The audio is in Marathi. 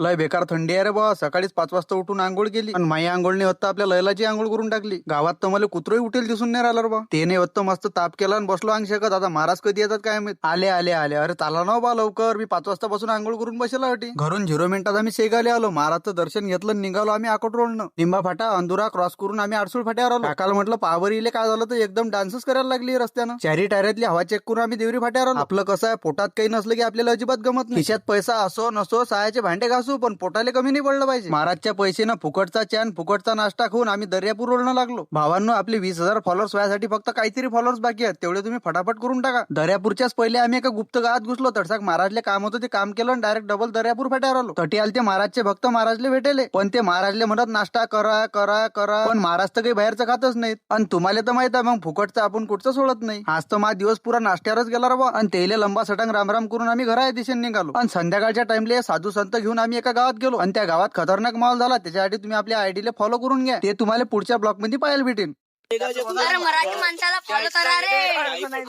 लय बेकार थंडी आहे रे बा. सकाळीच 5 वाजता उठून आंघोळ केली आणि माई आंघोळने होता आपल्या लैलाची आंघोळ करून टाकली. गावात तर मला कुत्रही उठेल दिसून नाही राहिलं रे बा. त्याने होतं मस्त ताप केला आणि बसलो अंग शकत. आता महाराज कधी येतात काय माहित. आले आले आले. अरे चाला ना बा लवकर. मी 5 वाजतापासून आंघोळ करून बसला होती. घरून 0 मिनिटात आम्ही शेगावले आलो. महाराजचं दर्शन घेतलं आणि निघालो आम्ही अकोट रोडनं. निंबा फाटा अंधुरा क्रॉस करून आम्ही आडसूळ फाट्यावर आलो. काकाला म्हटलं पावर इले काय झालं तर एकदम डान्सच करायला लागली रस्त्यानं. चारी टायरातली हवा चेक करून आम्ही देवरी फाट्यावर आलो. आपलं कसं आहे पोटात काही नसलं की आपल्याला अजिबात गमत नाही. खिशात पैसा असो नसो सहायचे भांडे घासू पण पोटाले कमी नाही पडलं पाहिजे. महाराजच्या पैसेनं फुकटचा चॅन फुकटचा नाश्ता खाऊन आम्ही दर्यापूर रोडनं लागलो. भावांनो आपले 20,000 फॉलोअर्स व्हायसाठी फक्त काहीतरी फॉलोअर्स बाकी आहेत. तेवढे तुम्ही फटाफट करून टाका. दर्यापूरच्याच पहिले आम्ही एका गुप्त गावात घुसलो. तडसाक महाराजले काम होतं ते काम केलं आणि डायरेक्ट डबल दर्यापूर फाट्यावर आलो. तटी आले ते महाराजचे भक्त महाराजले भेटेले. पण ते महाराजले म्हणत नाश्ता करा करा करा. पण महाराज तर काही बाहेरचं खातच नाहीत. आणि तुम्हाला तर माहित आहे मग फुकटचं आपण कुठचं सोडत नाही. आज तर माझा दिवस पुरा नाश्त्यावरच गेला रे बा. आणि तेले लंबा सटांग रामराम करून आम्ही घरा दिशेने निघालो. आणि संध्याकाळच्या टाइमले साधू संत घेऊन आम्ही एका गावात गेलो. आणि त्या गावात खतरनाक माहोल झाला. त्याच्यासाठी तुम्ही आपल्या आयडीला फॉलो करून घ्या. ते तुम्हाला पुढच्या ब्लॉग मध्ये पाहायला भेटेल. मराठी माणसाला फॉलो करा रे.